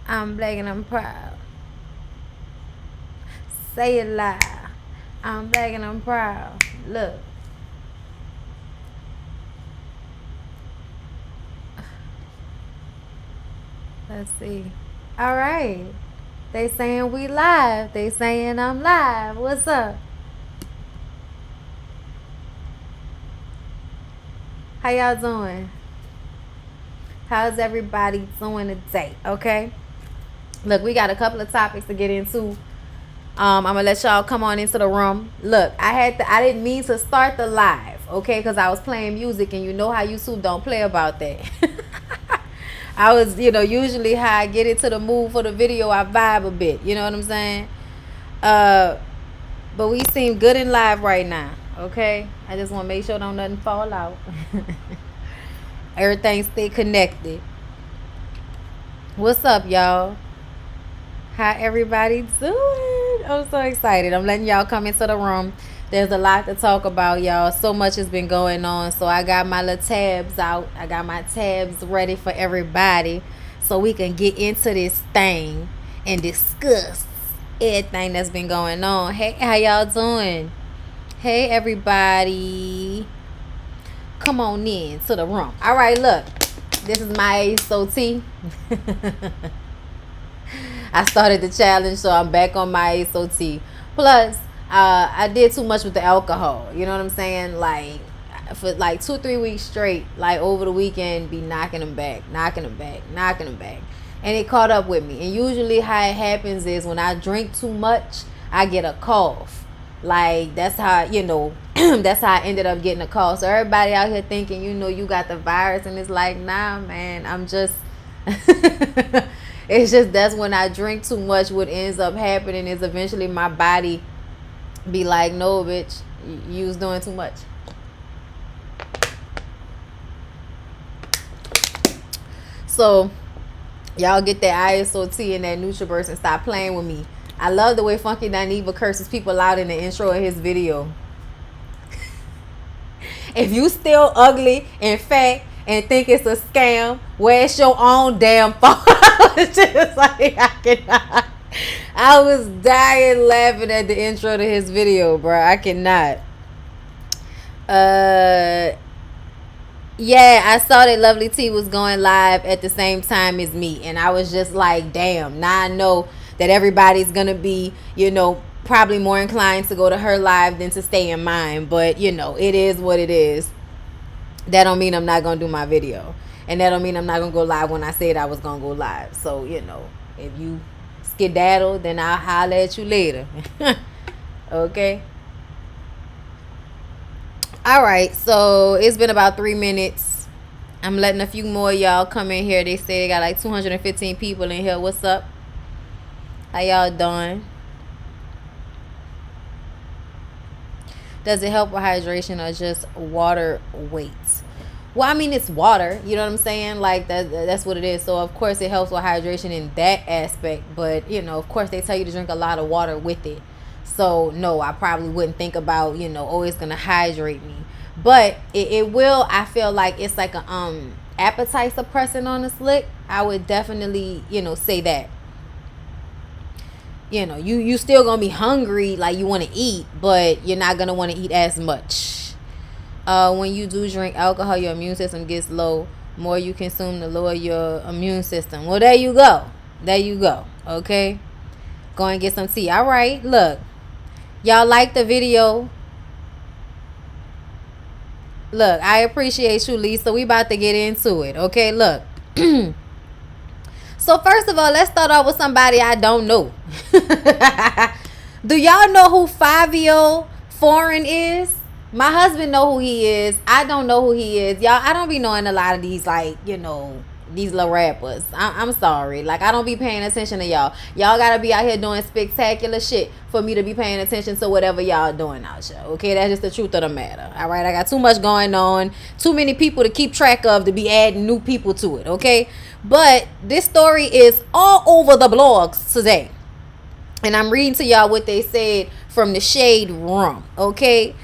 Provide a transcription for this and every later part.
I'm black and I'm proud. Say it loud. I'm black and I'm proud. Look. Let's see. All right. They saying we live. They saying I'm live. What's up? How y'all doing? How's everybody doing today? Okay. Look, we got a couple of topics to get into. I'm gonna let y'all come on into the room. Look, I didn't mean to start the live, okay, because I was playing music, and you know how YouTube don't play about that. I was, usually how I get into the mood for the video, I vibe a bit. You know what I'm saying? But we seem good in live right now, okay? I just want to make sure don't nothing fall out. Everything stay connected. What's up, y'all? How everybody doing? I'm so excited. I'm letting y'all come into the room. There's a lot to talk about, y'all. So much has been going on. So I got my little tabs out. I got my tabs ready for everybody, so we can get into this thing and discuss everything that's been going on. Hey, how y'all doing? Hey, everybody. Come on in to the room. All right, look. This is my SOT. I started the challenge, so I'm back on my SOT. Plus, I did too much with the alcohol. You know what I'm saying? Like, for like 2-3 weeks straight, like over the weekend, be knocking them back. And it caught up with me. And usually how it happens is when I drink too much, I get a cough. Like, that's how, that's how I ended up getting a cough. So everybody out here thinking, you got the virus, and it's like, nah, man, I'm just... It's just that's when I drink too much. What ends up happening is eventually my body be like, no, bitch, you was doing too much. So y'all get that ISOT and that NutriBurst and stop playing with me. I love the way Funky Dineva curses people out in the intro of his video. If you still ugly and fat and think it's a scam, well, it's your own damn fault. It's just like, I was dying laughing at the intro to his video, bro. I cannot. Yeah, I saw that Lovely T was going live at the same time as me, and I was just like, damn. Now I know that everybody's gonna be, probably more inclined to go to her live than to stay in mine. But it is what it is. That don't mean I'm not gonna do my video, and that don't mean I'm not gonna go live when I said I was gonna go live. So if you skedaddle, then I'll holler at you later. Okay. All right, so it's been about 3 minutes. I'm letting a few more of y'all come in here. They say they got like 215 people in here. What's up? How y'all doing? Does it help with hydration or just water weight? Well, I mean, it's water. You know what I'm saying? Like, that's what it is. So, of course, it helps with hydration in that aspect. But, of course, they tell you to drink a lot of water with it. So, no, I probably wouldn't think about, oh, it's going to hydrate me. But it will. I feel like it's like a appetite suppressant on the slick. I would definitely, say that. You still gonna be hungry, like you want to eat, but you're not gonna want to eat as much. When you do drink alcohol, your immune system gets low. More you consume, the lower your immune system. Well, there you go. Okay, go and get some tea. All right, look, y'all like the video? Look, I appreciate you, Lisa. We about to get into it. Okay, look. So first of all, let's start off with somebody I don't know. Do y'all know who Fabio Foreign is? My husband know who he is. I don't know who he is. Y'all, I don't be knowing a lot of these, like, these little rappers. I'm sorry. Like, I don't be paying attention to y'all. Y'all gotta be out here doing spectacular shit for me to be paying attention to whatever y'all doing out here. Okay, that's just the truth of the matter. All right, I got too much going on. Too many people to keep track of to be adding new people to it. Okay, but this story is all over the blogs today. And I'm reading to y'all what they said from the Shade Room. Okay,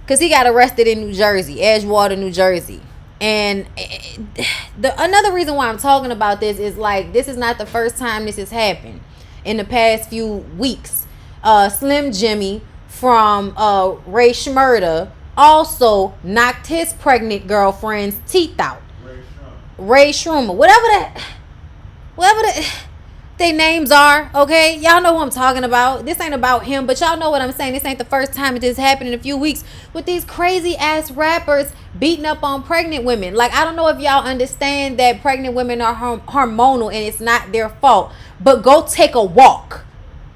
because he got arrested in New Jersey, Edgewater, New Jersey. And another reason why I'm talking about this is like, this is not the first time this has happened in the past few weeks. Slim Jimmy from Ray Schmurda also knocked his pregnant girlfriend's teeth out. Ray Shroomer, whatever they names are, okay? Y'all know who I'm talking about. This ain't about him, but y'all know what I'm saying. This ain't the first time this happened in a few weeks with these crazy ass rappers beating up on pregnant women. Like, I don't know if y'all understand that pregnant women are hormonal and it's not their fault, but go take a walk.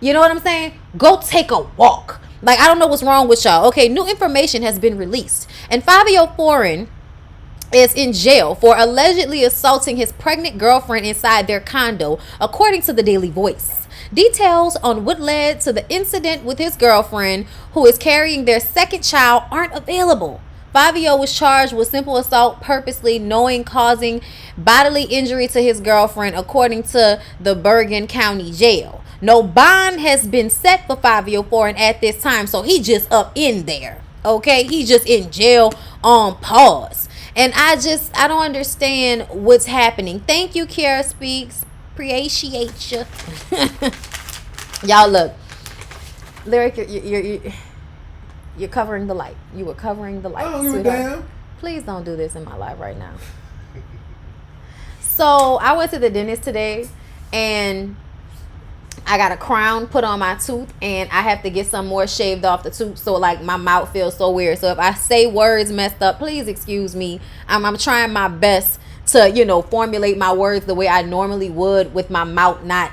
You know what I'm saying? Go take a walk. Like, I don't know what's wrong with y'all. Okay, new information has been released, and Fabio Foreign is in jail for allegedly assaulting his pregnant girlfriend inside their condo, according to the Daily Voice. Details on what led to the incident with his girlfriend, who is carrying their second child, aren't available. Fabio was charged with simple assault, purposely knowing causing bodily injury to his girlfriend, according to the Bergen County Jail. No bond has been set for Fabio Foreign at this time, so he just up in there. Okay, he's just in jail on pause. And I don't understand what's happening. Thank you, Kiara Speaks. Appreciate you. Y'all, look. Lyric, you're covering the light. You were covering the light. I don't give a damn. Please don't do this in my life right now. So, I went to the dentist today, and I got a crown put on my tooth, and I have to get some more shaved off the tooth, so like my mouth feels so weird. So if I say words messed up, please excuse me. I'm trying my best to, you know, formulate my words the way I normally would, with my mouth not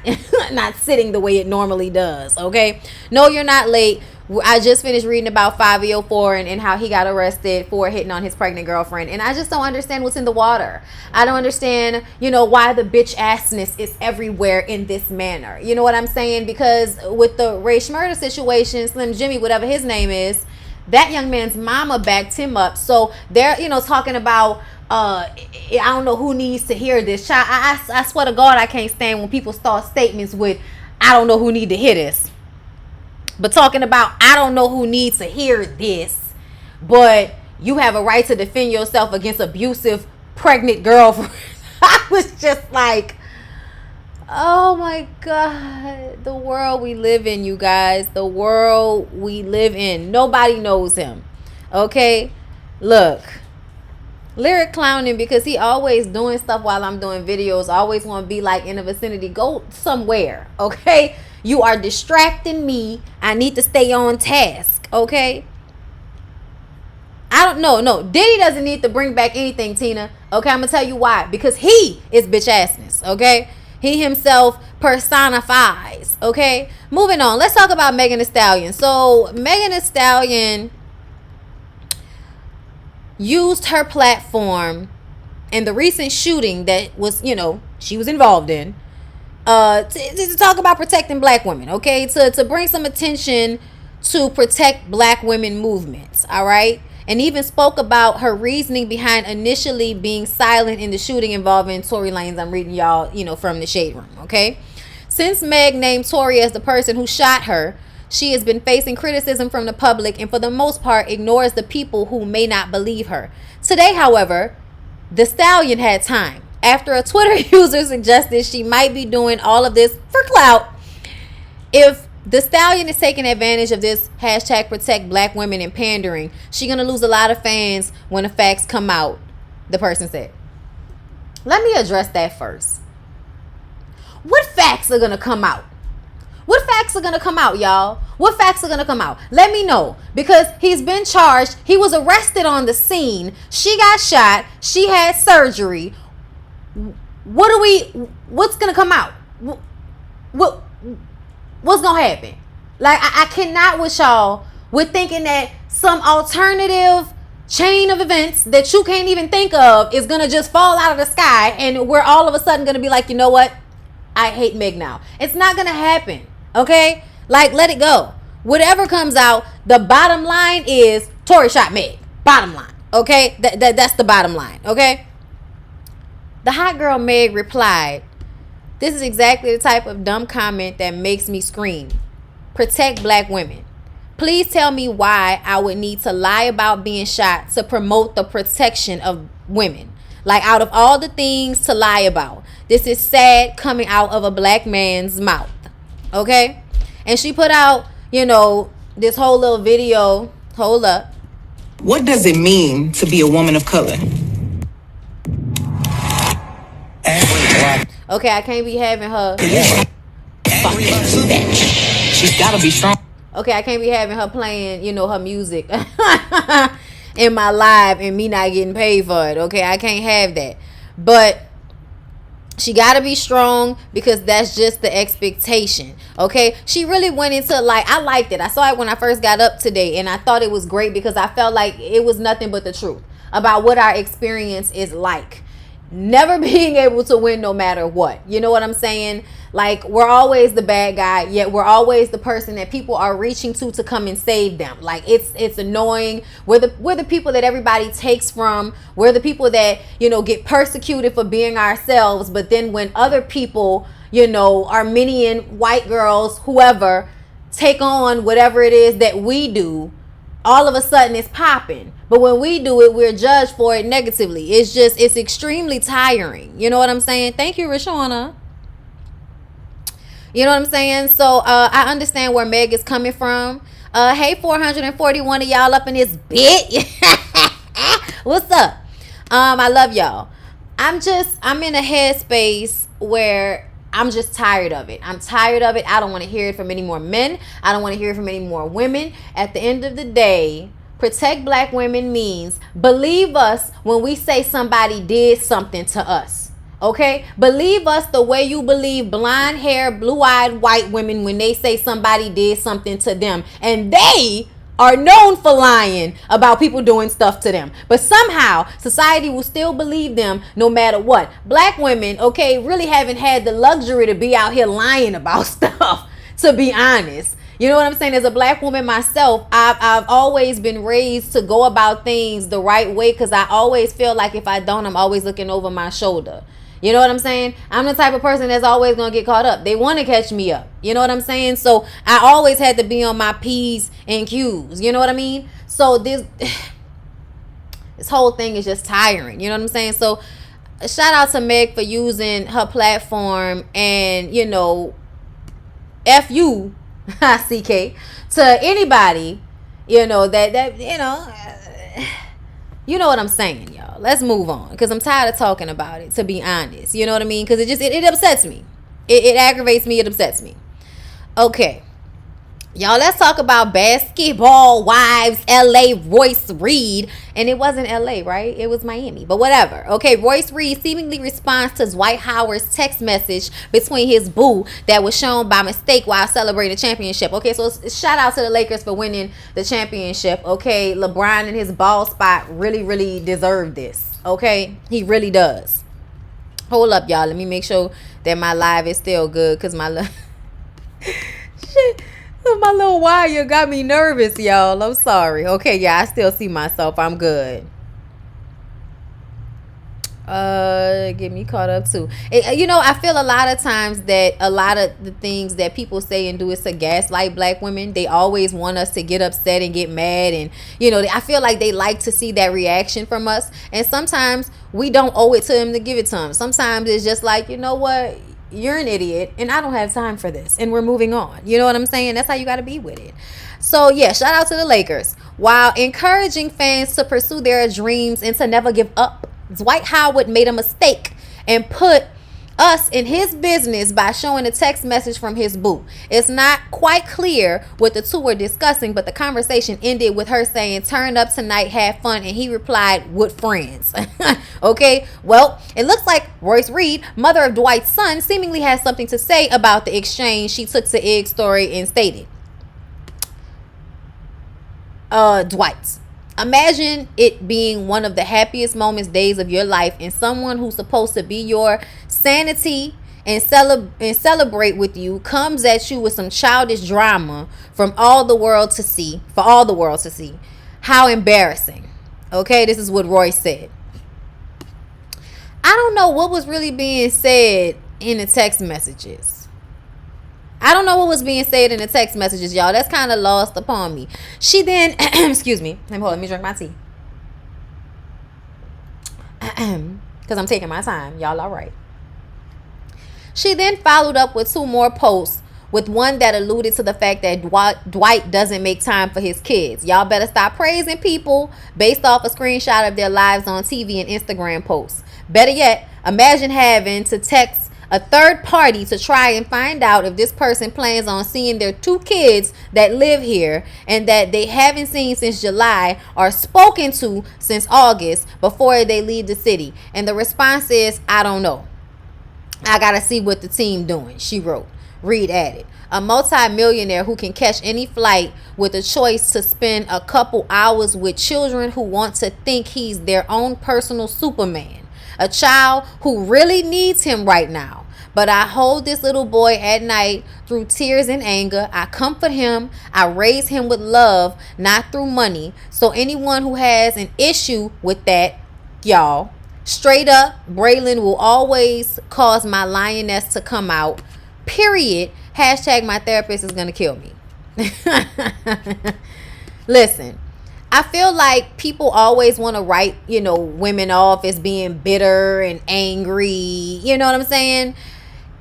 not sitting the way it normally does. Okay, no, you're not late. I just finished reading about Fabio Foreign and how he got arrested for hitting on his pregnant girlfriend. And I just don't understand what's in the water. I don't understand, you know, why the bitch assness is everywhere in this manner. You know what I'm saying? Because with the Ray Schmurda situation, Slim Jimmy, whatever his name is, that young man's mama backed him up. So they're, you know, talking about, I don't know who needs to hear this. I swear to God, I can't stand when people start statements with, I don't know who need to hear this. But talking about, I don't know who needs to hear this, but you have a right to defend yourself against abusive pregnant girlfriend. I was just like, oh my God, the world we live in, you guys, the world we live in. Nobody knows him. Okay, look, Lyric clowning because he always doing stuff while I'm doing videos. Always want to be like in the vicinity. Go somewhere, okay? You are distracting me. I need to stay on task, okay? I don't know. No, Diddy doesn't need to bring back anything, Tina. Okay, I'm going to tell you why. Because he is bitch assness, okay? He himself personifies, okay? Moving on. Let's talk about Megan Thee Stallion. So, Megan Thee Stallion used her platform in the recent shooting that was, you know, she was involved in, to talk about protecting black women, okay? To bring some attention to protect black women movements, all right? And even spoke about her reasoning behind initially being silent in the shooting involving Tory Lanez. I'm reading y'all, you know, from the Shade Room, okay? Since Meg named Tory as the person who shot her, she has been facing criticism from the public and for the most part ignores the people who may not believe her. Today, however, the Stallion had time. After a Twitter user suggested she might be doing all of this for clout, if the Stallion is taking advantage of this hashtag protect black women and pandering, she's going to lose a lot of fans when the facts come out, the person said. Let me address that first. What facts are going to come out? What facts are going to come out, y'all? What facts are going to come out? Let me know. Because he's been charged. He was arrested on the scene. She got shot. She had surgery. What's going to come out? What's going to happen? Like, I cannot with y'all with thinking that some alternative chain of events that you can't even think of is going to just fall out of the sky and we're all of a sudden going to be like, you know what? I hate Meg now. It's not going to happen. Okay? Like, let it go. Whatever comes out, the bottom line is Tory shot Meg. Bottom line. Okay? That's the bottom line. Okay? The hot girl Meg replied, "This is exactly the type of dumb comment that makes me scream. Protect black women. Please tell me why I would need to lie about being shot to promote the protection of women. Like, out of all the things to lie about, this is sad coming out of a black man's mouth. Okay? And she put out, this whole little video. Hold up. What does it mean to be a woman of color? Okay, I can't be having her. She's gotta be strong. Okay, I can't be having her playing, her music in my live and me not getting paid for it. Okay, I can't have that. But she got to be strong because that's just the expectation. Okay, she really went into, like, I liked it. I saw it when I first got up today, and I thought it was great because I felt like it was nothing but the truth about what our experience is like. Never being able to win no matter what. You know what I'm saying? Like, we're always the bad guy, yet we're always the person that people are reaching to come and save them. Like, it's annoying. We're the people that everybody takes from. We're the people that, get persecuted for being ourselves. But then when other people, Armenian, white girls, whoever, take on whatever it is that we do, all of a sudden it's popping. But when we do it, we're judged for it negatively. It's extremely tiring. You know what I'm saying? Thank you, Rashona. You know what I'm saying? So I understand where Meg is coming from. Hey, 441 of y'all up in this bit. What's up? I love y'all. I'm in a headspace where I'm just tired of it. I'm tired of it. I don't want to hear it from any more men. I don't want to hear it from any more women. At the end of the day, protect black women means believe us when we say somebody did something to us. Okay? Believe us the way you believe blonde hair, blue-eyed white women when they say somebody did something to them. And they are known for lying about people doing stuff to them. But somehow, society will still believe them no matter what. Black women, okay, really haven't had the luxury to be out here lying about stuff, to be honest. You know what I'm saying? As a black woman myself, I've always been raised to go about things the right way because I always feel like if I don't, I'm always looking over my shoulder. You know what I'm saying? I'm the type of person that's always going to get caught up. They want to catch me up. You know what I'm saying? So I always had to be on my P's and Q's. You know what I mean? So this whole thing is just tiring. You know what I'm saying? So shout out to Meg for using her platform and, F you, CK, to anybody, you know what I'm saying, y'all. Let's move on because I'm tired of talking about it, to be honest. You know what I mean? Because it upsets me. It aggravates me. It upsets me. Okay. Y'all, let's talk about Basketball Wives, LA, Royce Reed. And it wasn't LA, right? It was Miami, but whatever. Okay, Royce Reed seemingly responds to Dwight Howard's text message between his boo that was shown by mistake while celebrating the championship. Okay, so shout out to the Lakers for winning the championship. Okay, LeBron and his ball spot really, really deserved this. Okay, he really does. Hold up, y'all. Let me make sure that my live is still good because my shit. My little wire got me nervous, y'all. I'm sorry. Okay, yeah, I still see myself. I'm good. Get me caught up too. I feel a lot of times that a lot of the things that people say and do is to gaslight black women. They always want us to get upset and get mad, and I feel like they like to see that reaction from us. And sometimes we don't owe it to them to give it to them. Sometimes it's just like, you know what? You're an idiot and I don't have time for this and we're moving on. You know what I'm saying? That's how you got to be with it. So yeah, shout out to the Lakers. While encouraging fans to pursue their dreams and to never give up, Dwight Howard made a mistake and put us in his business by showing a text message from his boo. It's not quite clear what the two were discussing, but the conversation ended with her saying, "Turn up tonight, have fun," and he replied, "With friends." Okay, well, it looks like Royce Reed, mother of Dwight's son, seemingly has something to say about the exchange. She took to Ig's story and stated, Dwight, imagine it being one of the happiest days of your life, and someone who's supposed to be your sanity and celebrate with you comes at you with some childish drama for all the world to see. How embarrassing. Okay, this is what Royce said. I don't know what was really being said in the text messages. Y'all. That's kind of lost upon me. She then, excuse me. Let me drink my tea. because I'm taking my time. Y'all all right. She then followed up with 2 more posts, with one that alluded to the fact that Dwight doesn't make time for his kids. Y'all better stop praising people based off a screenshot of their lives on TV and Instagram posts. Better yet, imagine having to text a third party to try and find out if this person plans on seeing their 2 kids that live here and that they haven't seen since July or spoken to since August before they leave the city. And the response is, I don't know. I gotta see what the team doing, she wrote. Reed added, a multi-millionaire who can catch any flight with a choice to spend a couple hours with children who want to think he's their own personal Superman. A child who really needs him right now. But I hold this little boy at night through tears and anger. I comfort him. I raise him with love, not through money. So anyone who has an issue with that, y'all, straight up, Braylon will always cause my lioness to come out. Period. Hashtag my therapist is going to kill me. Listen, I feel like people always want to write, women off as being bitter and angry. You know what I'm saying?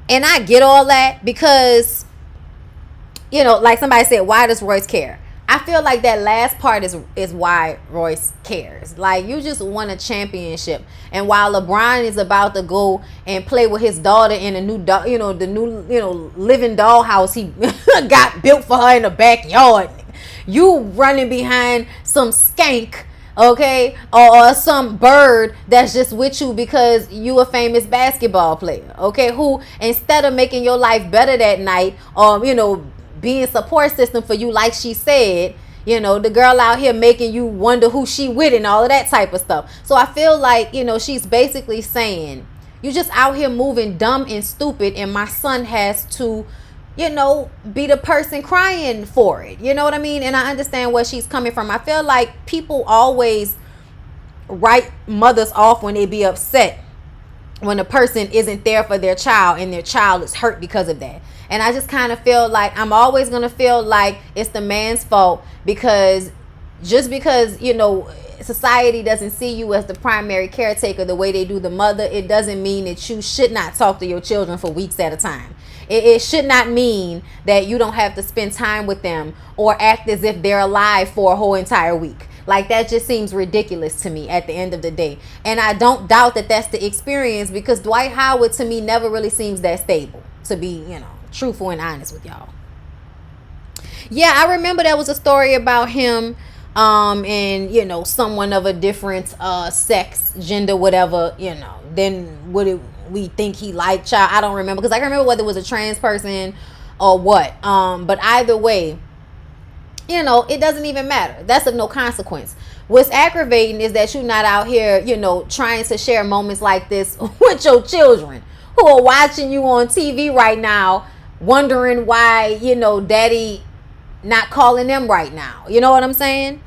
And I get all that because, like somebody said, why does Royce care? I feel like that last part is why Royce cares. Like, you just won a championship, and while LeBron is about to go and play with his daughter in a new, living dollhouse he got built for her in the backyard, you running behind some skank, okay, or some bird that's just with you because you a famous basketball player, okay, who instead of making your life better that night, being support system for you, like she said, the girl out here making you wonder who she with and all of that type of stuff. So I feel like, she's basically saying, you just out here moving dumb and stupid, and my son has to, be the person crying for it. You know what I mean? And I understand where she's coming from. I feel like people always write mothers off when they be upset when a person isn't there for their child and their child is hurt because of that. And I just kind of feel like I'm always going to feel like it's the man's fault, because just because, society doesn't see you as the primary caretaker the way they do the mother, it doesn't mean that you should not talk to your children for weeks at a time. It should not mean that you don't have to spend time with them or act as if they're alive for a whole entire week. Like, that just seems ridiculous to me at the end of the day. And I don't doubt that that's the experience, because Dwight Howard to me never really seems that stable, to be, truthful and honest with y'all. Yeah, I remember there was a story about him and someone of a different sex, gender, whatever, then would we think he liked child. I don't remember, because I can remember whether it was a trans person or what, but either way, it doesn't even matter. That's of no consequence. What's aggravating is that you're not out here, trying to share moments like this with your children who are watching you on TV right now, wondering why, daddy not calling them right now. You know what I'm saying?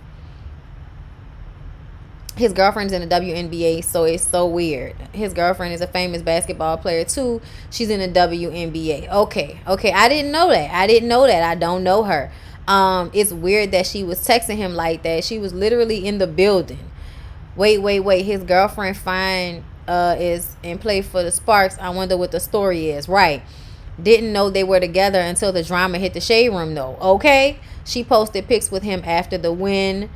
His girlfriend's in the WNBA, so it's so weird. His girlfriend is a famous basketball player too. She's in the WNBA. Okay. I didn't know that. I don't know her. It's weird that she was texting him like that. She was literally in the building. Wait. His girlfriend fine is in play for the Sparks. I wonder what the story is. Right. Didn't know they were together until the drama hit the shade room though. Okay. She posted pics with him after the win.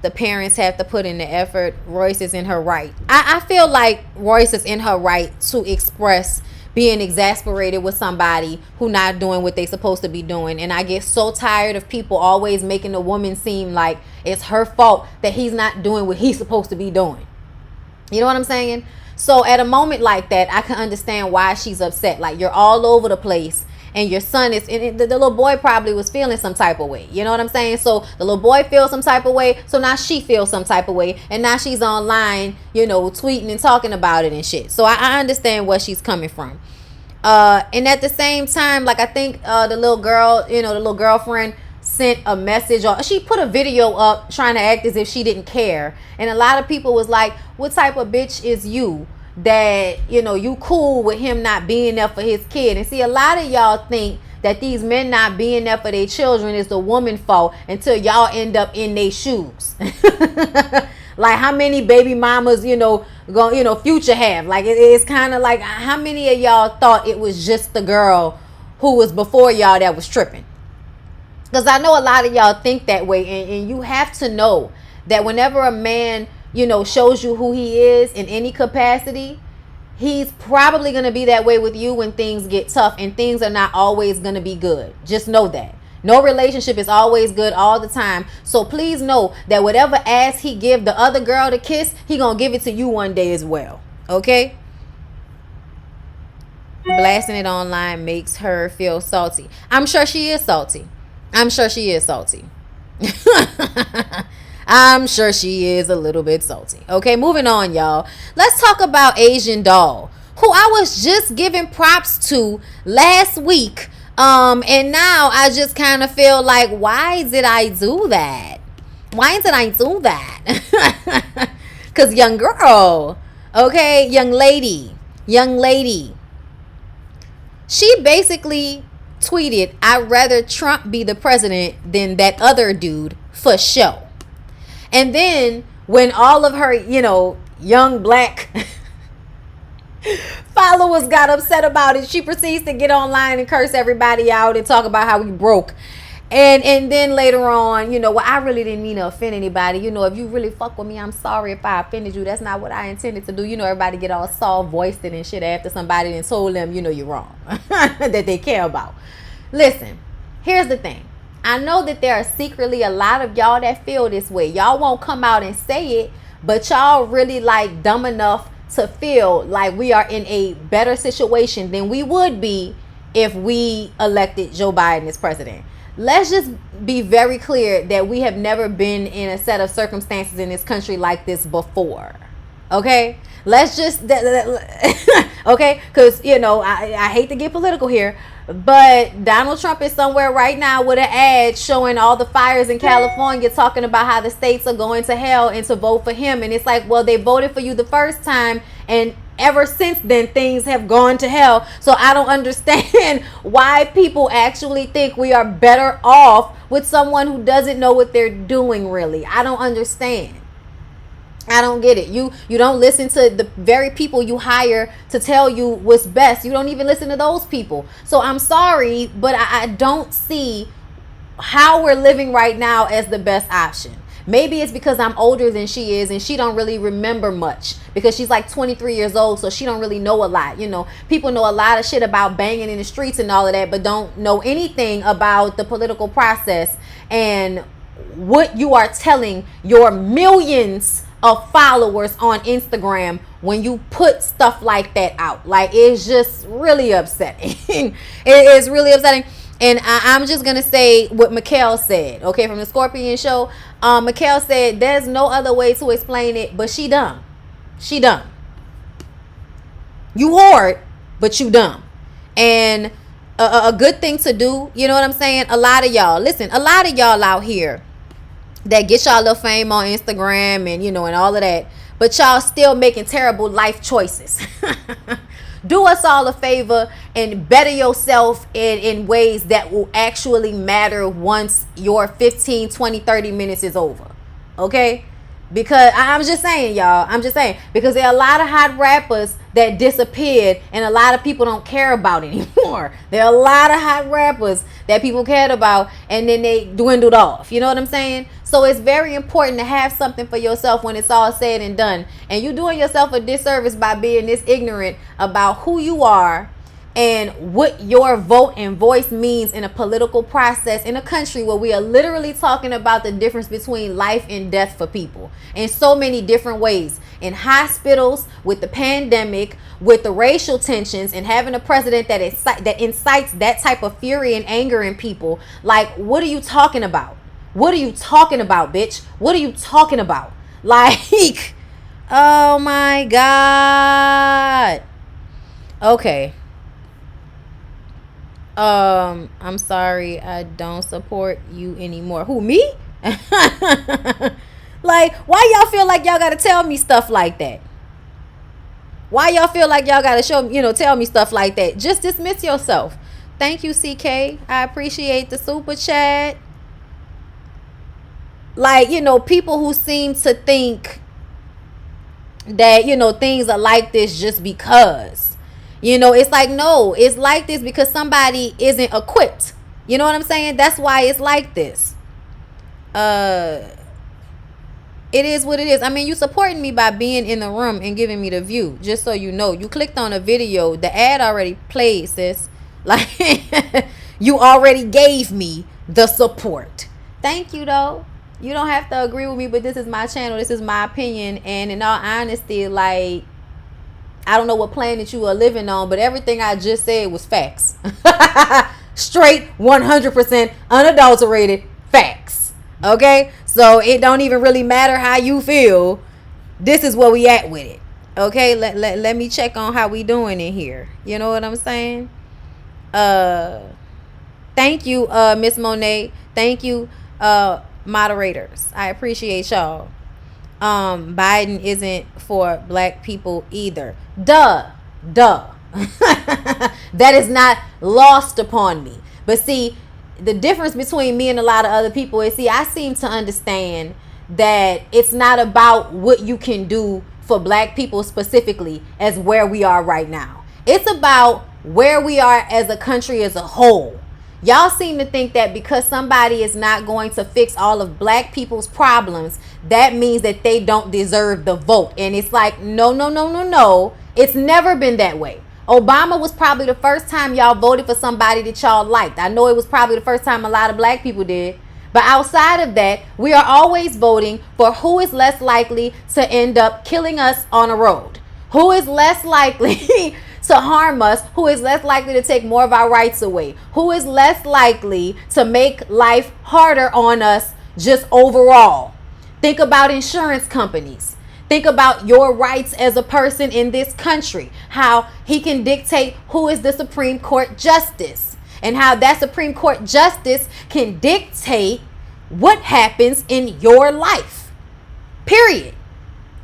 The parents have to put in the effort. Royce is in her right. I feel like Royce is in her right to express being exasperated with somebody who not doing what they supposed to be doing. And I get so tired of people always making a woman seem like it's her fault that he's not doing what he's supposed to be doing. You know what I'm saying? So at a moment like that, I can understand why she's upset. Like, you're all over the place, and your son is, and the little boy probably was feeling some type of way. You know what I'm saying? So the little boy feels some type of way. So now she feels some type of way. And now she's online, tweeting and talking about it and shit. So I understand where she's coming from. And at the same time, like, I think the little girl, the little girlfriend sent a message, or she put a video up trying to act as if she didn't care. And a lot of people was like, what type of bitch is you that you cool with him not being there for his kid? And see, a lot of y'all think that these men not being there for their children is the woman's fault until y'all end up in their shoes. Like how many baby mamas, Future have. Like it's kind of like how many of y'all thought it was just the girl who was before y'all that was tripping? Because I know a lot of y'all think that way, and you have to know that whenever a man, shows you who he is in any capacity, he's probably going to be that way with you when things get tough, and things are not always going to be good. Just know that. No relationship is always good all the time. So please know that whatever ass he give the other girl to kiss, he going to give it to you one day as well. Okay? Blasting it online makes her feel salty. I'm sure she is salty. I'm sure she is salty. I'm sure she is a little bit salty. Okay, moving on, y'all. Let's talk about Asian Doll, who I was just giving props to last week. And now I just kind of feel like, why did I do that? Why did I do that? Because young girl, okay, young lady, she basically tweeted, I'd rather Trump be the president than that other dude for show. And then when all of her, young black followers got upset about it, she proceeds to get online and curse everybody out and talk about how we broke. And then later on, I really didn't mean to offend anybody. If you really fuck with me, I'm sorry if I offended you. That's not what I intended to do. Everybody get all soft voiced and shit after somebody and told them, you're wrong. That they care about. Listen, here's the thing. I know that there are secretly a lot of y'all that feel this way. Y'all won't come out and say it, but y'all really like dumb enough to feel like we are in a better situation than we would be if we elected Joe Biden as president. Let's just be very clear that we have never been in a set of circumstances in this country like this before. Okay? Let's just, okay? Because, I hate to get political here, but Donald Trump is somewhere right now with an ad showing all the fires in California, talking about how the states are going to hell and to vote for him. And it's like, well, they voted for you the first time, and ever since then things have gone to hell. So I don't understand why people actually think we are better off with someone who doesn't know what they're doing, really. I don't understand. I don't get it. You don't listen to the very people you hire to tell you what's best. You don't even listen to those people. So I'm sorry, but I don't see how we're living right now as the best option. Maybe it's because I'm older than she is and she don't really remember much because she's like 23 years old, so she don't really know a lot. People know a lot of shit about banging in the streets and all of that, but don't know anything about the political process and what you are telling your millions of followers on Instagram when you put stuff like that out. Like, it's just really upsetting. It is really upsetting. And I'm just going to say what Mikhail said, okay, from the Scorpion show. Mikhail said, there's no other way to explain it, but she dumb. She dumb. You whore, but you dumb. And a good thing to do, you know what I'm saying? A lot of y'all out here that get y'all little fame on Instagram and, and all of that, but y'all still making terrible life choices. Do us all a favor and better yourself in ways that will actually matter once your 15, 20, 30 minutes is over. Okay? Because I'm just saying, y'all. Because there are a lot of hot rappers that disappeared and a lot of people don't care about anymore. There are a lot of hot rappers that people cared about and then they dwindled off. You know what I'm saying? So it's very important to have something for yourself when it's all said and done. And you're doing yourself a disservice by being this ignorant about who you are and what your vote and voice means in a political process in a country where we are literally talking about the difference between life and death for people in so many different ways. In hospitals, with the pandemic, with the racial tensions, and having a president that incites that type of fury and anger in people. Like, what are you talking about? What are you talking about, bitch? What are you talking about? Like, oh my God. Okay. I'm sorry, I don't support you anymore. Who, me? Like, why y'all feel like y'all gotta tell me stuff like that? Why y'all feel like y'all gotta tell me stuff like that? Just dismiss yourself. Thank you, CK. I appreciate the super chat. Like, people who seem to think that, you know, things are like this just because. You know, it's like, no, it's like this because somebody isn't equipped. You know what I'm saying? That's why it's like this. It is what it is. I mean, you supporting me by being in the room and giving me the view. Just so you know, you clicked on a video. The ad already played, sis. Like, you already gave me the support. Thank you, though. You don't have to agree with me, but this is my channel. This is my opinion. And in all honesty, like, I don't know what planet you are living on, but everything I just said was facts. Straight 100% unadulterated facts. Okay? So it don't even really matter how you feel. This is where we at with it. Okay? Let me check on how we doing in here. You know what I'm saying? Thank you, Miss Monet. Thank you, moderators. I appreciate y'all. Biden isn't for black people either. Duh. That is not lost upon me. But see, the difference between me and a lot of other people is, see, I seem to understand that it's not about what you can do for black people specifically as where we are right now. It's about where we are as a country as a whole. Y'all seem to think that because somebody is not going to fix all of black people's problems, that means that they don't deserve the vote. And it's like, no. It's never been that way. Obama was probably the first time y'all voted for somebody that y'all liked. I know it was probably the first time a lot of black people did. But outside of that, we are always voting for who is less likely to end up killing us on a road. Who is less likely to harm us, who is less likely to take more of our rights away, who is less likely to make life harder on us just overall. Think about insurance companies. Think about your rights as a person in this country, how he can dictate who is the Supreme Court justice, and how that Supreme Court justice can dictate what happens in your life. Period.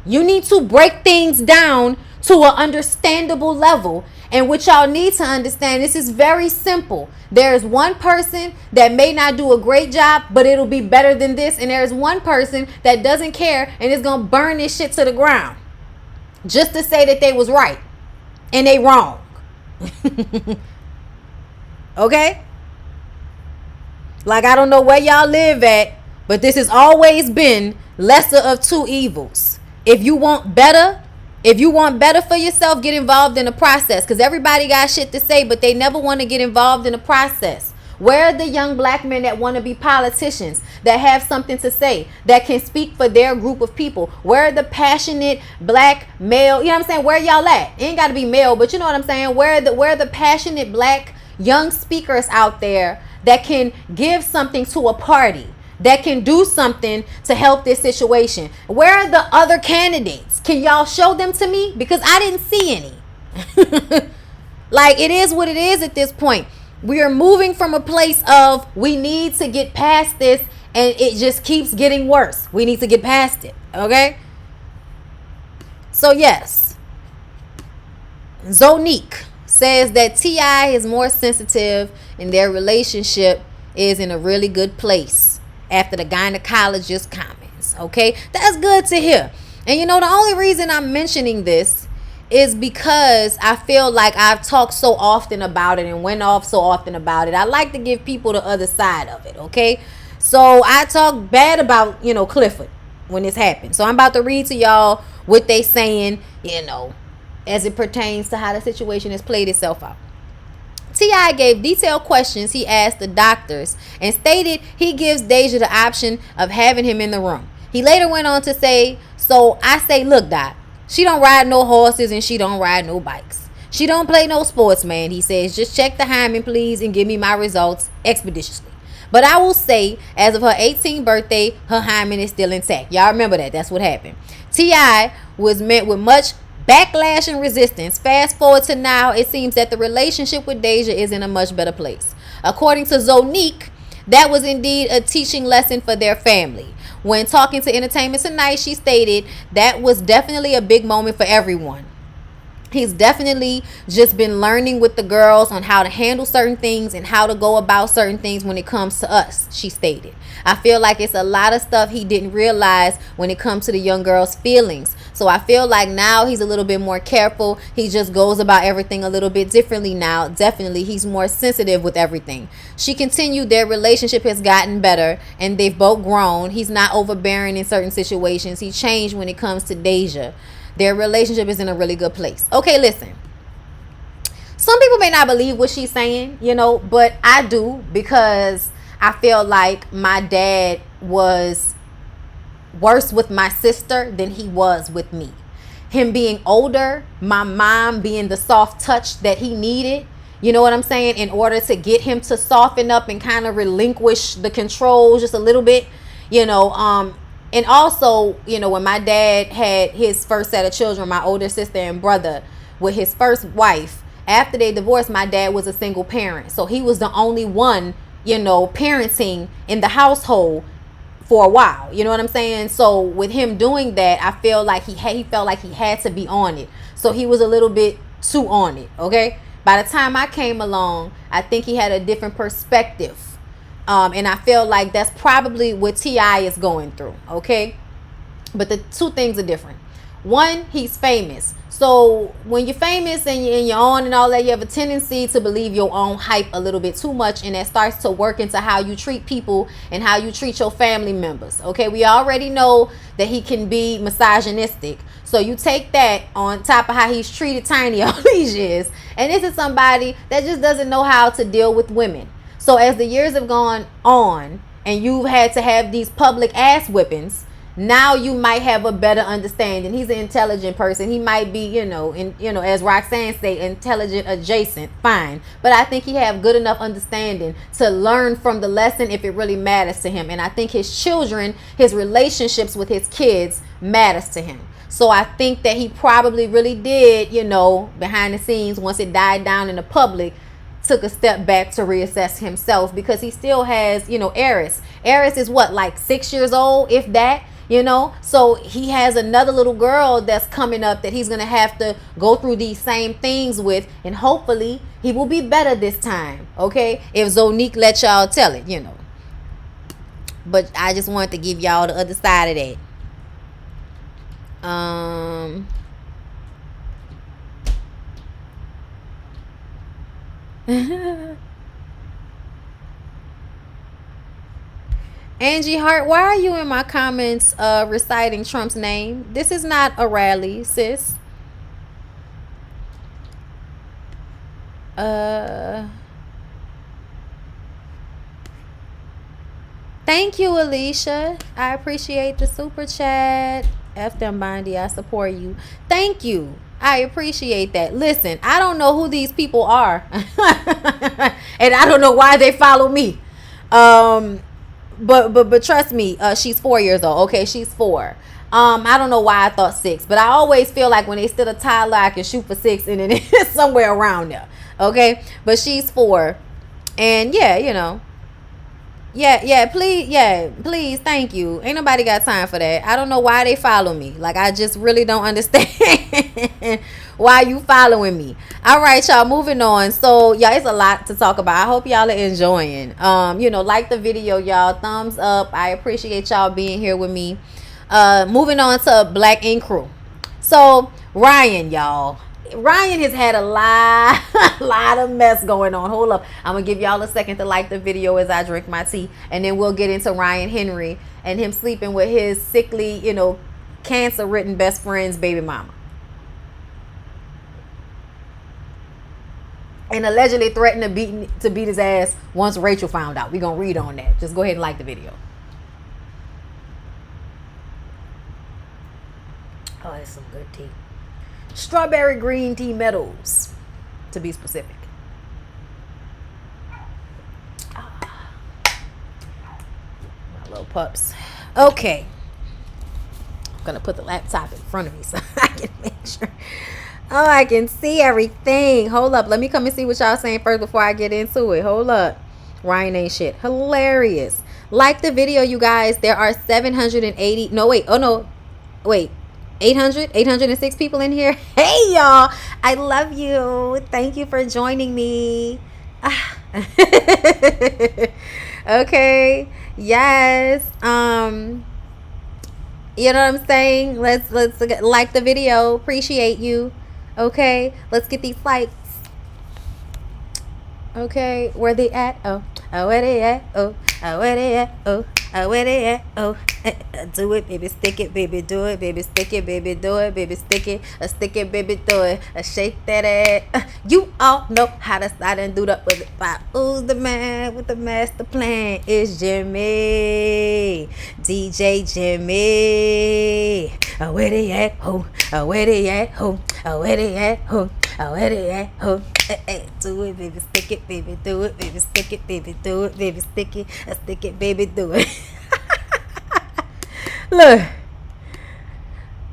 You need to break things down to an understandable level. And what y'all need to understand, this is very simple. There's one person that may not do a great job, but it'll be better than this. And there's one person that doesn't care and is going to burn this shit to the ground just to say that they was right and they wrong. Okay? Like, I don't know where y'all live at, but this has always been lesser of two evils. If you want better for yourself, get involved in the process. Because everybody got shit to say, but they never want to get involved in the process. Where are the young black men that want to be politicians, that have something to say, that can speak for their group of people? Where are the passionate black male, you know what I'm saying? Where y'all at? It ain't got to be male, but you know what I'm saying? Where are the passionate black young speakers out there that can give something to a party, that can do something to help this situation? Where are the other candidates? Can y'all show them to me? Because I didn't see any. Like, it is what it is at this point. We are moving from a place of we need to get past this, and it just keeps getting worse. We need to get past it. Okay? So yes, Zonique says that T.I. is more sensitive and their relationship is in a really good place after the gynecologist comments. Okay, that's good to hear. And you know, the only reason I'm mentioning this is because I feel like I've talked so often about it and went off so often about it. I like to give people the other side of it. Okay, so I talk bad about, you know, Clifford when this happened. So I'm about to read to y'all what they saying, you know, as it pertains to how the situation has played itself out. T.I. gave detailed questions he asked the doctors and stated he gives Deja the option of having him in the room. He later went on to say, so I say, look, Doc, she don't ride no horses and she don't ride no bikes. She don't play no sports, man. He says, just check the hymen, please, and give me my results expeditiously. But I will say, as of her 18th birthday, her hymen is still intact. Y'all remember that. That's what happened. T.I. was met with much backlash and resistance. Fast forward to now, it seems that the relationship with Deja is in a much better place. According to Zonique, that was indeed a teaching lesson for their family. When talking to Entertainment Tonight, she stated that was definitely a big moment for everyone. He's definitely just been learning with the girls on how to handle certain things and how to go about certain things when it comes to us, she stated. I feel like it's a lot of stuff he didn't realize when it comes to the young girl's feelings. So I feel like now he's a little bit more careful. He just goes about everything a little bit differently now. Definitely, he's more sensitive with everything. She continued, their relationship has gotten better and they've both grown. He's not overbearing in certain situations. He changed when it comes to Deja. Their relationship is in a really good place. Okay, listen. Some people may not believe what she's saying, you know, but I do, because I feel like my dad was worse with my sister than he was with me. Him being older, my mom being the soft touch that he needed, you know what I'm saying, in order to get him to soften up and kind of relinquish the control just a little bit, you know. And also, you know, when my dad had his first set of children, my older sister and brother, with his first wife, after they divorced, my dad was a single parent. So he was the only one, you know, parenting in the household for a while. You know what I'm saying? So with him doing that, I feel like he felt like he had to be on it. So he was a little bit too on it, okay? By the time I came along, I think he had a different perspective. And I feel like that's probably what T.I. is going through, okay? But the two things are different. One, he's famous. So when you're famous and you're on and all that, you have a tendency to believe your own hype a little bit too much, and that starts to work into how you treat people and how you treat your family members, okay? We already know that he can be misogynistic. So you take that on top of how he's treated Tiny all these years, and this is somebody that just doesn't know how to deal with women. So as the years have gone on and you've had to have these public ass whippings, now you might have a better understanding. He's an intelligent person. He might be, you know, as Roxanne say, intelligent adjacent, fine. But I think he have good enough understanding to learn from the lesson if it really matters to him. And I think his children, his relationships with his kids matters to him. So I think that he probably really did, you know, behind the scenes, once it died down in the public, took a step back to reassess himself, because he still has, you know, Eris. Eris is what, like 6 years old, if that, you know? So he has another little girl that's coming up that he's going to have to go through these same things with, and hopefully he will be better this time, okay? If Zonique let y'all tell it, you know. But I just wanted to give y'all the other side of that. Angie Hart, why are you in my comments reciting Trump's name? This is not a rally, sis. Thank you, Alicia. I appreciate the super chat. F them, Bondy. I support you. Thank you. I appreciate that. Listen, I don't know who these people are. And I don't know why they follow me. But trust me, she's 4 years old. Okay, she's 4. I don't know why I thought 6, but I always feel like when they still a toddler, I can shoot for 6, and then it's somewhere around there. Okay, but she's 4, and yeah, you know. Yeah, please, thank you. Ain't nobody got time for that. I don't know why they follow me. Like, I just really don't understand why you following me. All right, y'all, moving on. So, yeah, it's a lot to talk about. I hope y'all are enjoying. You know, like the video, y'all. Thumbs up. I appreciate y'all being here with me. Moving on to Black Ink Crew. So, Ryan, y'all. Ryan has had a lot of mess going on. Hold up, I'm gonna give y'all a second to like the video as I drink my tea, and then we'll get into Ryan Henry and him sleeping with his sickly, you know, cancer-ridden best friend's baby mama, and allegedly threatened to beat his ass once Rachel found out. We're gonna read on that. Just go ahead and like the video. Oh, that's some good tea. Strawberry green tea Meadows, to be specific. My little pups. Okay. I'm going to put the laptop in front of me so I can make sure. Oh, I can see everything. Hold up. Let me come and see what y'all saying first before I get into it. Hold up. Ryan ain't shit. Hilarious. Like the video, you guys. There are 780. No, wait. Oh, no. Wait. 806 people in here. Hey, y'all. I love you. Thank you for joining me. Okay. Yes. You know what I'm saying? Let's like the video. Appreciate you. Okay. Let's get these likes. Okay, where they at? Oh, where they at? Oh, where they at? Oh, where they at? Oh, do it, baby, stick it, baby, do it, baby, stick it, baby, do it, baby, stick it, baby, do it, shake that ass. You all know how to slide and do that with it. Who's the man with the master plan? It's Jimmy, DJ Jimmy. Where they at? Oh, where they at? Oh, where they at? Oh, where they at? Oh. Do it, baby, stick it, baby, do it, baby, stick it, baby, do it, baby, stick it, baby, do it. Look,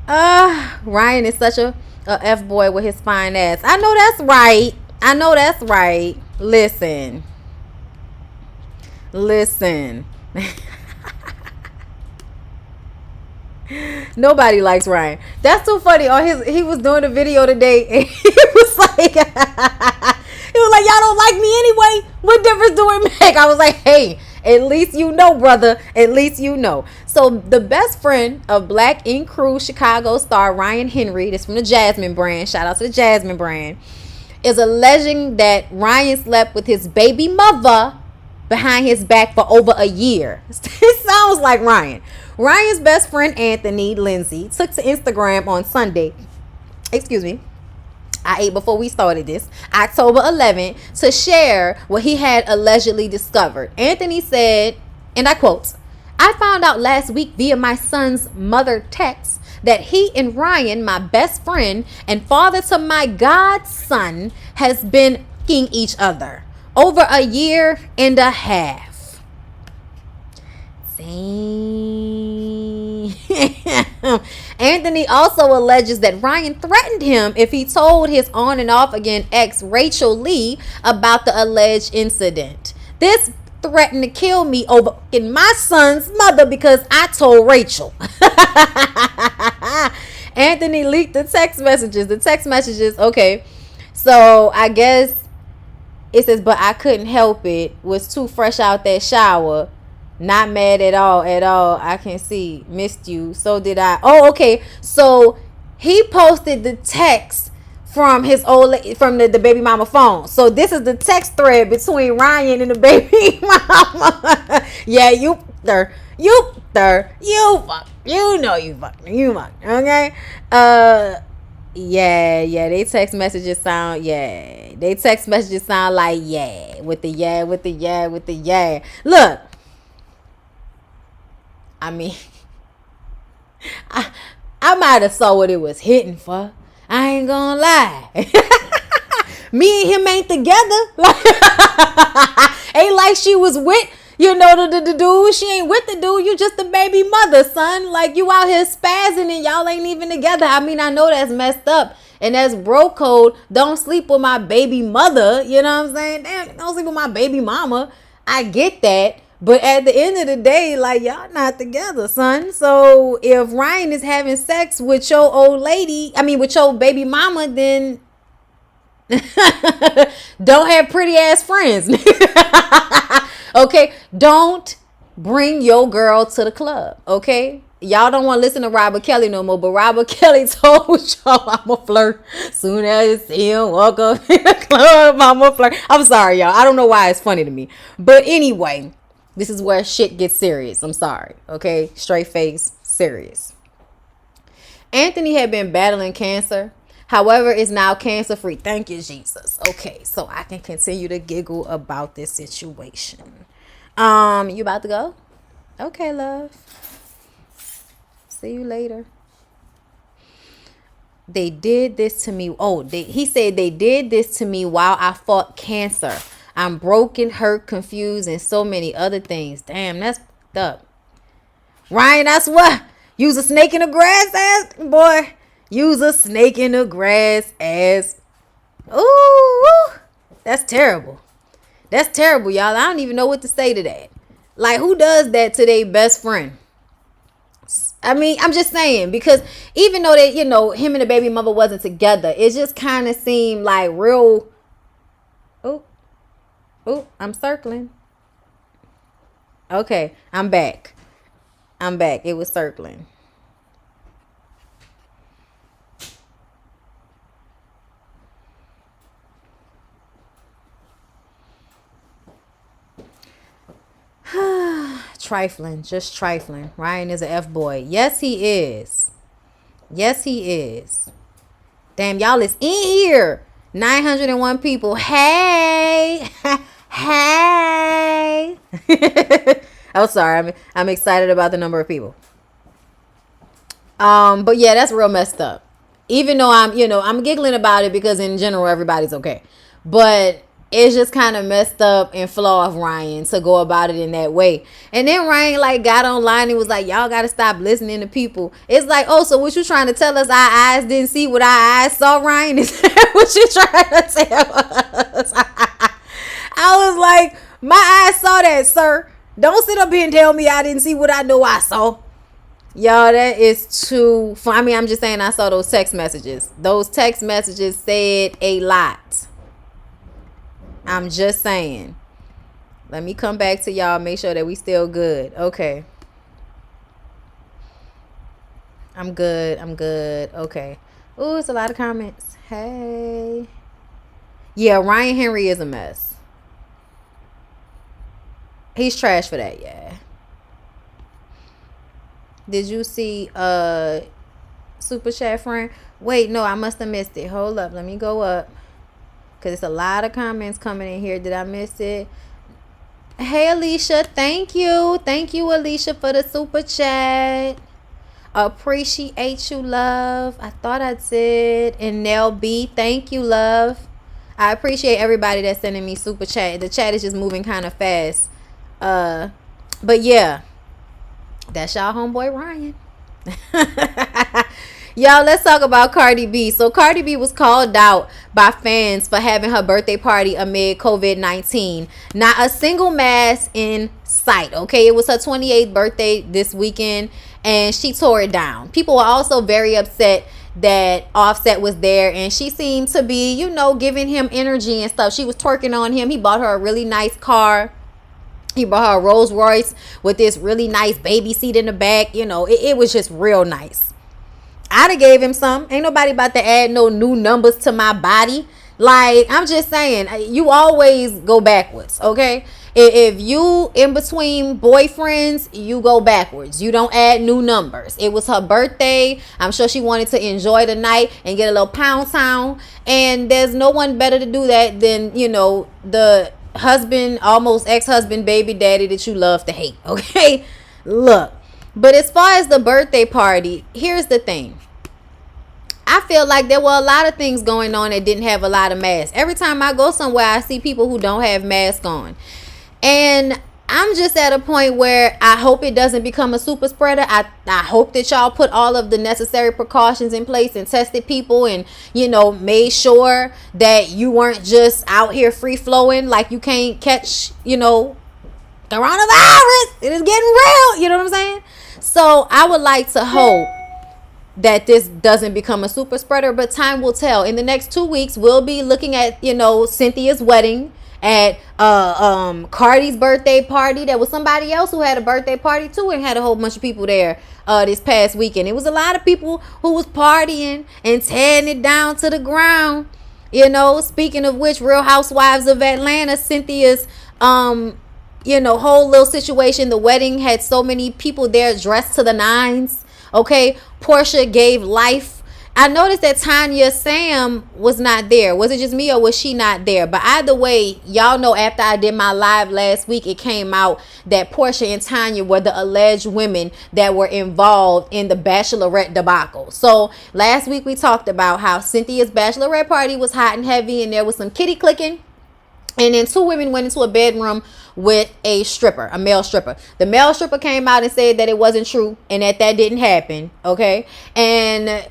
Ryan is such a F boy with his fine ass. I know that's right. I know that's right. Listen. Nobody likes Ryan. That's too funny. He was doing a video today, and he was like, y'all don't like me anyway. What difference do it make? I was like, hey, at least you know, brother. At least you know. So the best friend of Black Ink Crew Chicago star Ryan Henry, this from the Jasmine brand. Shout out to the Jasmine brand. Is alleging that Ryan slept with his baby mother behind his back for over a year. It sounds like Ryan. Ryan's best friend Anthony Lindsay took to Instagram on Sunday. Excuse me. I ate before we started this. October 11th to share what he had allegedly discovered. Anthony said, and I quote, "I found out last week via my son's mother text that he and Ryan, my best friend and father to my godson, has been f***ing each other over a year and a half." Anthony also alleges that Ryan threatened him if he told his on and off again ex Rachel Lee about the alleged incident. This threatened to kill me over my son's mother because I told Rachel. Anthony leaked the text messages. Okay, so I guess it says, but I couldn't help it. Was too fresh out that shower. Not mad at all. I can see. Missed you. So did I. Oh, okay. So he posted the text from his from the baby mama phone. So this is the text thread between Ryan and the baby mama. Yeah, you fuck. You know you fuck. Okay. Yeah. They text messages sound like yeah with the yeah. Look. I mean, I might have saw what it was hitting for. I ain't gonna lie. Me and him ain't together. Ain't like she was with, the dude. She ain't with the dude. You just the baby mother, son. Like, you out here spazzing and y'all ain't even together. I mean, I know that's messed up. And that's bro code. Don't sleep with my baby mother. You know what I'm saying? Damn, don't sleep with my baby mama. I get that. But at the end of the day, like, y'all not together, son. So if Ryan is having sex with your with your baby mama, then don't have pretty ass friends. Okay? Don't bring your girl to the club. Okay? Y'all don't want to listen to Robert Kelly no more, but Robert Kelly told y'all I'ma flirt. Soon as I see him walk up in the club, I'ma flirt. I'm sorry, y'all. I don't know why it's funny to me. But anyway, this is where shit gets serious. I'm sorry. Okay? Straight face, serious. Anthony had been battling cancer. However, is now cancer free. Thank you, Jesus. Okay, so I can continue to giggle about this situation. You about to go? Okay, love. See you later. They did this to me. He said they did this to me while I fought cancer. I'm broken, hurt, confused, and so many other things. Damn, that's fucked up. Ryan, that's what? Use a snake in the grass ass? Boy, use a snake in the grass ass. Ooh, that's terrible. That's terrible, y'all. I don't even know what to say to that. Like, who does that to their best friend? I mean, I'm just saying, because even though that, him and the baby mother wasn't together, it just kind of seemed like real. Oh, I'm circling. Okay, I'm back. It was circling. Trifling, just trifling. Ryan is an F-boy. Yes, he is. Yes, he is. Damn, y'all is in here. 901 people. Hey. Hey. I'm sorry. I'm excited about the number of people. But yeah, that's real messed up. Even though I'm giggling about it because in general everybody's okay. But it's just kind of messed up and flaw of Ryan to go about it in that way. And then Ryan like got online and was like, y'all gotta stop listening to people. It's like, oh, so what you trying to tell us our eyes didn't see what our eyes saw, Ryan? Is that what you trying to tell us? I was like, my eyes saw that, sir. Don't sit up here and tell me I didn't see what I know I saw. Y'all, that is too fun. I mean, I'm just saying I saw those text messages. Those text messages said a lot. I'm just saying. Let me come back to y'all. Make sure that we still good. Okay. I'm good. Okay. Ooh, it's a lot of comments. Hey. Yeah, Ryan Henry is a mess. He's trash for that, yeah. Did you see Super Chat friend? Wait, no, I must have missed it. Hold up. Let me go up. Because it's a lot of comments coming in here. Did I miss it? Hey, Alicia. Thank you. Thank you, Alicia, for the Super Chat. Appreciate you, love. I thought I said. And Nell B, thank you, love. I appreciate everybody that's sending me Super Chat. The chat is just moving kind of fast. But yeah. That's y'all homeboy Ryan. Y'all, let's talk about Cardi B. So Cardi B was called out by fans for having her birthday party amid COVID-19. Not a single mask in sight, okay? It was her 28th birthday this weekend, and she tore it down. People were also very upset that Offset was there, and she seemed to be, giving him energy and stuff. She was twerking on him. He bought her a really nice car. He bought her a Rolls Royce with this really nice baby seat in the back. It was just real nice. I'd have gave him some. Ain't nobody about to add no new numbers to my body. Like, I'm just saying, you always go backwards, okay? If you in between boyfriends, you go backwards. You don't add new numbers. It was her birthday. I'm sure she wanted to enjoy the night and get a little pound town. And there's no one better to do that than, the husband, almost ex-husband, baby daddy that you love to hate, okay? Look, but as far as the birthday party, here's the thing. I feel like there were a lot of things going on that didn't have a lot of masks. Every time I go somewhere, I see people who don't have masks on. And I'm just at a point where I hope it doesn't become a super spreader. I hope that y'all put all of the necessary precautions in place and tested people and, made sure that you weren't just out here free flowing like you can't catch, coronavirus. It is getting real. You know what I'm saying? So I would like to hope that this doesn't become a super spreader, but time will tell. In the next 2 weeks, we'll be looking at, Cynthia's wedding, at Cardi's birthday party. There was somebody else who had a birthday party too and had a whole bunch of people there this past weekend. It was a lot of people who was partying and tearing it down to the ground. Speaking of which, Real Housewives of Atlanta, Cynthia's whole little situation. The wedding had so many people there dressed to the nines. Okay, Portia gave life. I noticed that Tanya Sam was not there. Was it just me or was she not there? But either way, y'all know after I did my live last week, it came out that Portia and Tanya were the alleged women that were involved in the bachelorette debacle. So last week we talked about how Cynthia's bachelorette party was hot and heavy and there was some kitty clicking. And then 2 women went into a bedroom with a stripper, a male stripper. The male stripper came out and said that it wasn't true and that didn't happen. Okay. And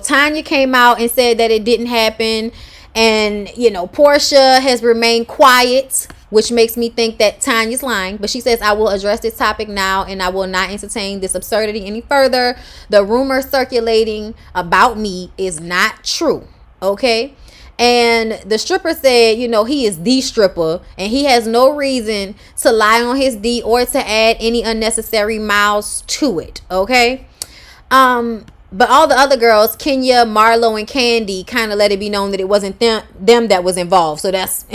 Tanya came out and said that it didn't happen. And, Portia has remained quiet, which makes me think that Tanya's lying. But she says, I will address this topic now and I will not entertain this absurdity any further. The rumor circulating about me is not true. Okay? And the stripper said, he is the stripper and he has no reason to lie on his D or to add any unnecessary miles to it. Okay? But all the other girls, Kenya, Marlo, and Candy, kind of let it be known that it wasn't them that was involved. So that's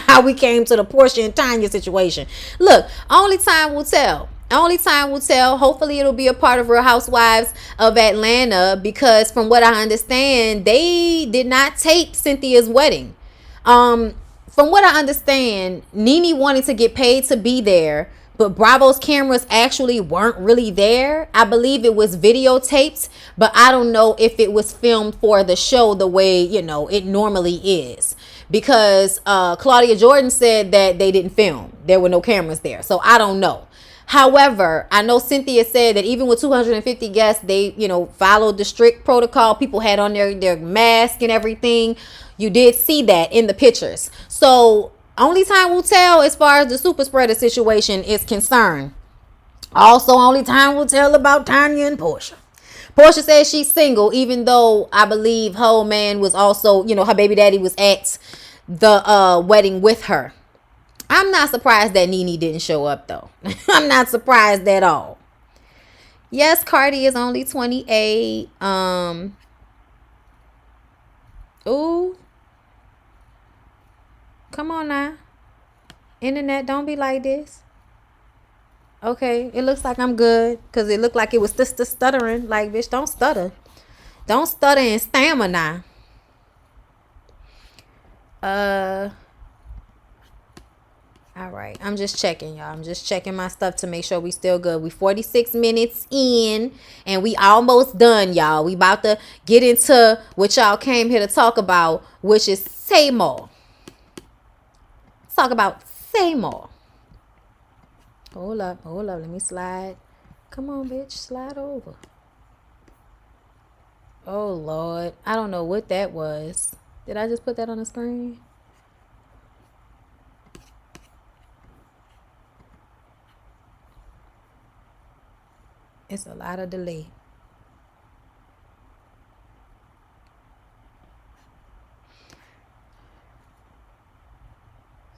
how we came to the Portia and Tanya situation. Look, only time will tell. Only time will tell. Hopefully it'll be a part of Real Housewives of Atlanta, because from what I understand, they did not tape Cynthia's wedding. From what I understand, Nene wanted to get paid to be there, but Bravo's cameras actually weren't really there. I believe it was videotaped, but I don't know if it was filmed for the show the way, it normally is. Because Claudia Jordan said that they didn't film. There were no cameras there. So I don't know. However, I know Cynthia said that even with 250 guests, they, followed the strict protocol. People had on their mask and everything. You did see that in the pictures. So only time will tell as far as the super spreader situation is concerned. Also, only time will tell about Tanya and Portia. Portia says she's single, even though I believe her old man was also, her baby daddy was at the wedding with her. I'm not surprised that Nene didn't show up, though. I'm not surprised at all. Yes, Cardi is only 28. Ooh. Come on now. Internet, don't be like this. Okay, it looks like I'm good, because it looked like it was stuttering. Like, bitch, don't stutter. Don't stutter and stammer now. All right, I'm just checking, y'all. I'm just checking my stuff to make sure we still good. We 46 minutes in, and we almost done, y'all. We about to get into what y'all came here to talk about, which is Tamar. Let's talk about Tamar. Hold up. Let me slide. Come on, bitch. Slide over. Oh, Lord. I don't know what that was. Did I just put that on the screen? It's a lot of delay.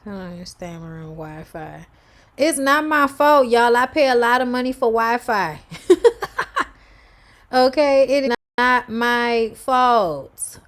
I'm stammering Wi-Fi. It's not my fault, y'all. I pay a lot of money for Wi-Fi. Okay, it is not my fault.